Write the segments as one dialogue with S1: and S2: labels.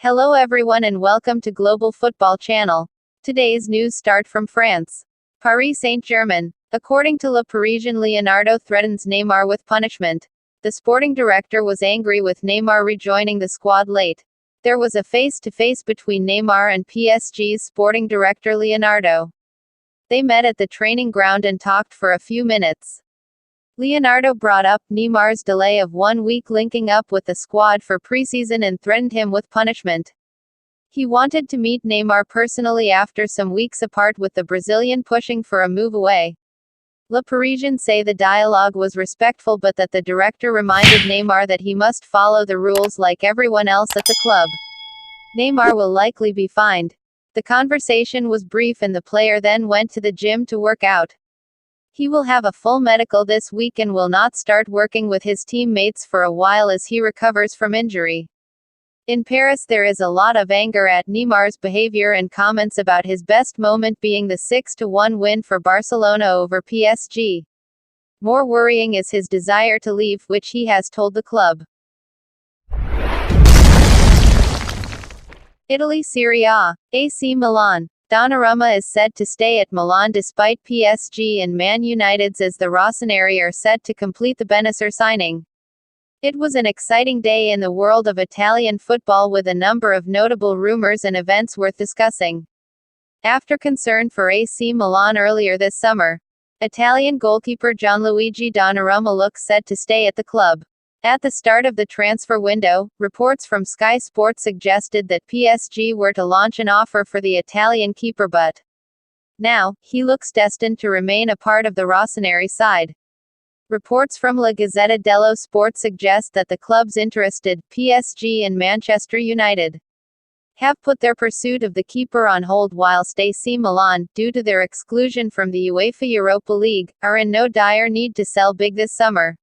S1: Hello everyone and welcome to Global Football Channel. Today's news start from France. Paris Saint-Germain. According to Le Parisien, Leonardo threatens Neymar with punishment. The sporting director was angry with Neymar rejoining the squad late. There was a face-to-face between Neymar and PSG's sporting director Leonardo. They met at the training ground and talked for a few minutes. Leonardo brought up Neymar's delay of 1 week linking up with the squad for preseason and threatened him with punishment. He wanted to meet Neymar personally after some weeks apart, with the Brazilian pushing for a move away. Le Parisien say the dialogue was respectful, but that the director reminded Neymar that he must follow the rules like everyone else at the club. Neymar will likely be fined. The conversation was brief and the player then went to the gym to work out. He will have a full medical this week and will not start working with his teammates for a while as he recovers from injury. In Paris, there is a lot of anger at Neymar's behavior and comments about his best moment being the 6-1 win for Barcelona over PSG. More worrying is his desire to leave, which he has told the club. Italy Serie A. AC Milan. Donnarumma is said to stay at Milan despite PSG and Man United's, as the Rossoneri are set to complete the Bennacer signing. It was an exciting day in the world of Italian football, with a number of notable rumors and events worth discussing. After concern for AC Milan earlier this summer, Italian goalkeeper Gianluigi Donnarumma looks set to stay at the club. At the start of the transfer window, reports from Sky Sports suggested that PSG were to launch an offer for the Italian keeper, but now, he looks destined to remain a part of the Rossoneri side. Reports from La Gazzetta dello Sport suggest that the clubs interested, PSG and Manchester United, have put their pursuit of the keeper on hold, whilst AC Milan, due to their exclusion from the UEFA Europa League, are in no dire need to sell big this summer.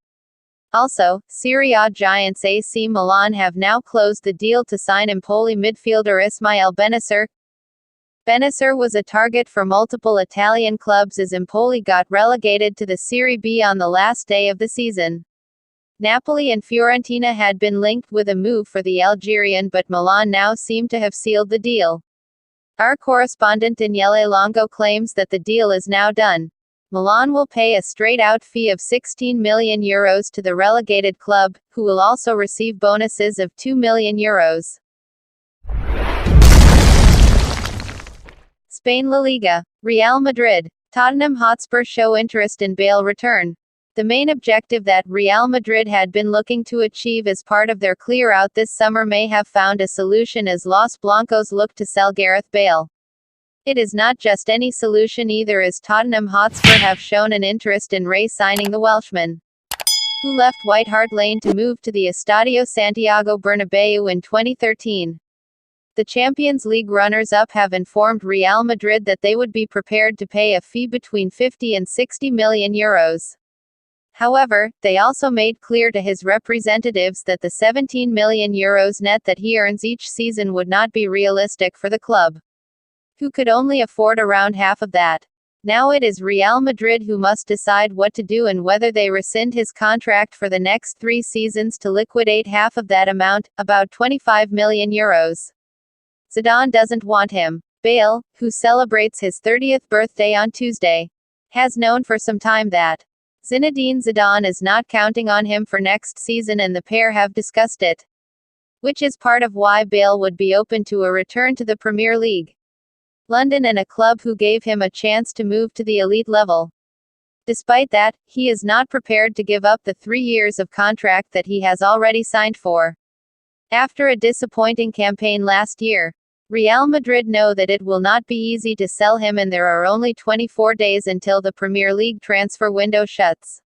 S1: Also, Serie A giants AC Milan have now closed the deal to sign Empoli midfielder Ismail Bennacer. Bennacer was a target for multiple Italian clubs as Empoli got relegated to the Serie B on the last day of the season. Napoli and Fiorentina had been linked with a move for the Algerian, but Milan now seem to have sealed the deal. Our correspondent Daniele Longo claims that the deal is now done. Milan will pay a straight-out fee of €16 million to the relegated club, who will also receive bonuses of €2 million. Spain La Liga. Real Madrid. Tottenham Hotspur show interest in Bale return. The main objective that Real Madrid had been looking to achieve as part of their clear-out this summer may have found a solution as Los Blancos look to sell Gareth Bale. It is not just any solution either, as Tottenham Hotspur have shown an interest in re-signing the Welshman, who left White Hart Lane to move to the Estadio Santiago Bernabeu in 2013. The Champions League runners-up have informed Real Madrid that they would be prepared to pay a fee between €50 and €60 million. However, they also made clear to his representatives that the €17 million net that he earns each season would not be realistic for the club, who could only afford around half of that. Now it is Real Madrid who must decide what to do and whether they rescind his contract for the next 3 seasons to liquidate half of that amount, about €25 million. Zidane doesn't want him. Bale, who celebrates his 30th birthday on Tuesday, has known for some time that Zinedine Zidane is not counting on him for next season, and the pair have discussed it, which is part of why Bale would be open to a return to the Premier League, London, and a club who gave him a chance to move to the elite level. Despite that, he is not prepared to give up the 3 years of contract that he has already signed for. After a disappointing campaign last year, Real Madrid know that it will not be easy to sell him, and there are only 24 days until the Premier League transfer window shuts.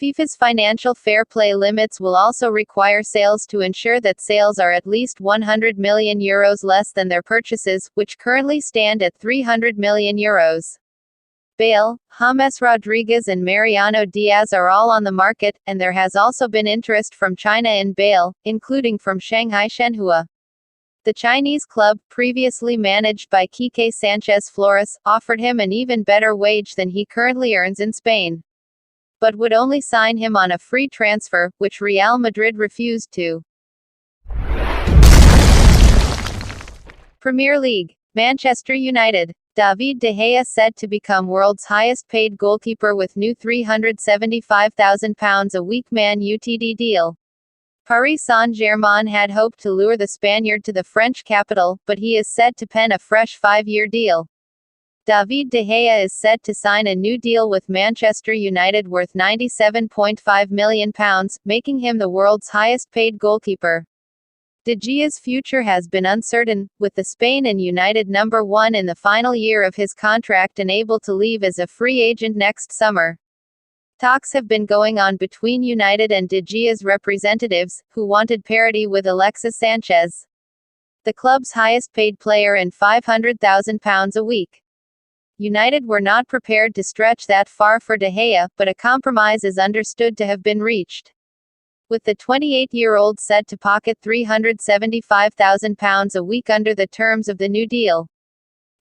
S1: FIFA's financial fair play limits will also require sales to ensure that sales are at least €100 million less than their purchases, which currently stand at €300 million. Bale, James Rodriguez and Mariano Diaz are all on the market, and there has also been interest from China in Bale, including from Shanghai Shenhua. The Chinese club, previously managed by Quique Sanchez Flores, offered him an even better wage than he currently earns in Spain, but would only sign him on a free transfer, which Real Madrid refused to. Premier League. Manchester United. David De Gea set to become world's highest paid goalkeeper with new £375,000 a week Man Utd deal. Paris Saint-Germain had hoped to lure the Spaniard to the French capital, but he is set to pen a fresh 5-year deal. David De Gea is set to sign a new deal with Manchester United worth £97.5 million, making him the world's highest paid goalkeeper. De Gea's future has been uncertain, with the Spain and United number 1 in the final year of his contract and able to leave as a free agent next summer. Talks have been going on between United and De Gea's representatives, who wanted parity with Alexis Sanchez, the club's highest paid player, and £500,000 a week. United were not prepared to stretch that far for De Gea, but a compromise is understood to have been reached. With the 28-year-old set to pocket £375,000 a week under the terms of the new deal,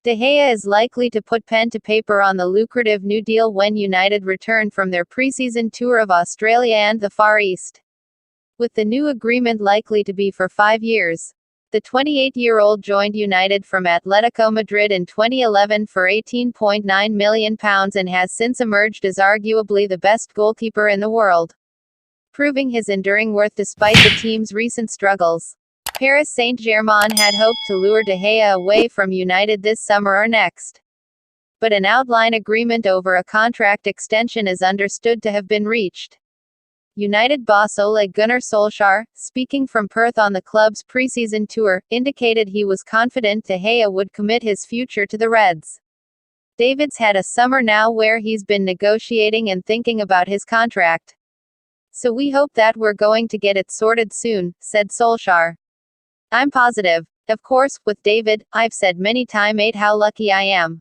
S1: De Gea is likely to put pen to paper on the lucrative new deal when United return from their preseason tour of Australia and the Far East. With the new agreement likely to be for 5 years, the 28-year-old joined United from Atletico Madrid in 2011 for £18.9 million and has since emerged as arguably the best goalkeeper in the world, proving his enduring worth despite the team's recent struggles. Paris Saint-Germain had hoped to lure De Gea away from United this summer or next, but an outline agreement over a contract extension is understood to have been reached. United boss Ole Gunnar Solskjaer, speaking from Perth on the club's preseason tour, indicated he was confident De Gea would commit his future to the Reds. David's had a summer now where he's been negotiating and thinking about his contract. So we hope that we're going to get it sorted soon, said Solskjaer. I'm positive. Of course, with David, I've said many times how lucky I am,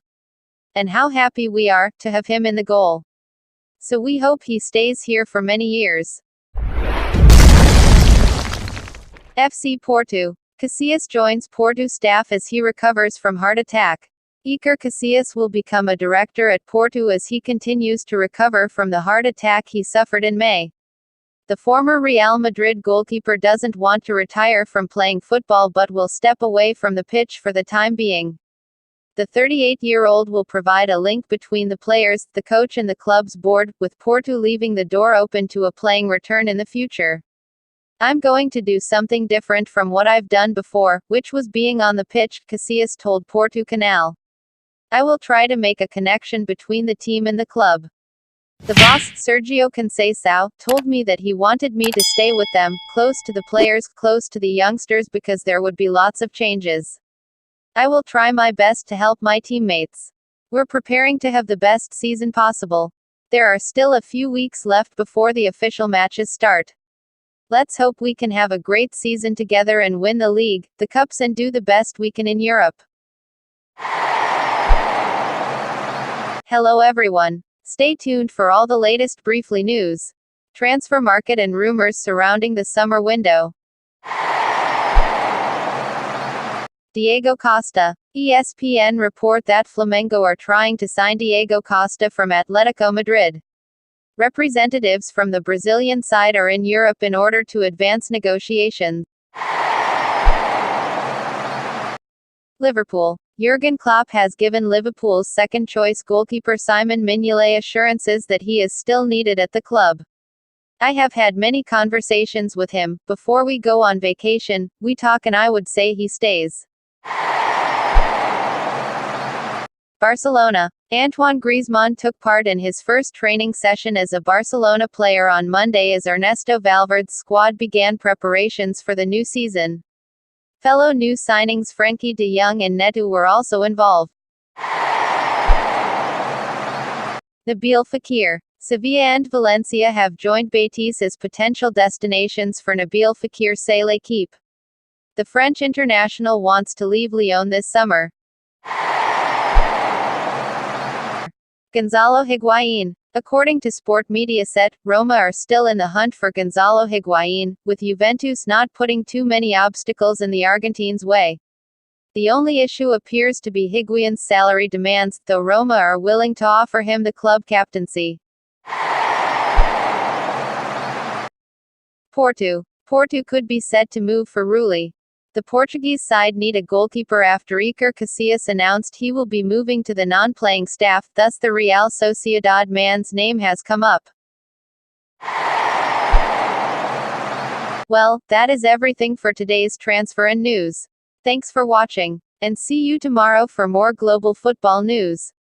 S1: and how happy we are to have him in the goal. So we hope he stays here for many years. FC Porto. Casillas joins Porto staff as he recovers from heart attack. Iker Casillas will become a director at Porto as he continues to recover from the heart attack he suffered in May. The former Real Madrid goalkeeper doesn't want to retire from playing football but will step away from the pitch for the time being. The 38-year-old will provide a link between the players, the coach and the club's board, with Porto leaving the door open to a playing return in the future. I'm going to do something different from what I've done before, which was being on the pitch, Casillas told Porto Canal. I will try to make a connection between the team and the club. The boss, Sergio Conceição, told me that he wanted me to stay with them, close to the players, close to the youngsters because there would be lots of changes. I will try my best to help my teammates. We're preparing to have the best season possible. There are still a few weeks left before the official matches start. Let's hope we can have a great season together and win the league, the cups and do the best we can in Europe. Hello everyone. Stay tuned for all the latest briefly news, transfer market and rumors surrounding the summer window. Diego Costa. ESPN report that Flamengo are trying to sign Diego Costa from Atletico Madrid. Representatives from the Brazilian side are in Europe in order to advance negotiations. Liverpool. Jurgen Klopp has given Liverpool's second-choice goalkeeper Simon Mignolet assurances that he is still needed at the club. I have had many conversations with him. Before we go on vacation, we talk and I would say he stays. Barcelona. Antoine Griezmann took part in his first training session as a Barcelona player on Monday as Ernesto Valverde's squad began preparations for the new season. Fellow new signings Frenkie de Jong and Neto were also involved. Nabil Fekir. Sevilla and Valencia have joined Betis as potential destinations for Nabil Fekir, say L'Équipe. The French international wants to leave Lyon this summer. Gonzalo Higuaín. According to Sport Mediaset, Roma are still in the hunt for Gonzalo Higuaín, with Juventus not putting too many obstacles in the Argentine's way. The only issue appears to be Higuaín's salary demands, though Roma are willing to offer him the club captaincy. Porto. Porto could be set to move for Rulli. The Portuguese side need a goalkeeper after Iker Casillas announced he will be moving to the non-playing staff, thus the Real Sociedad man's name has come up. Well, that is everything for today's transfer and news. Thanks for watching, and see you tomorrow for more global football news.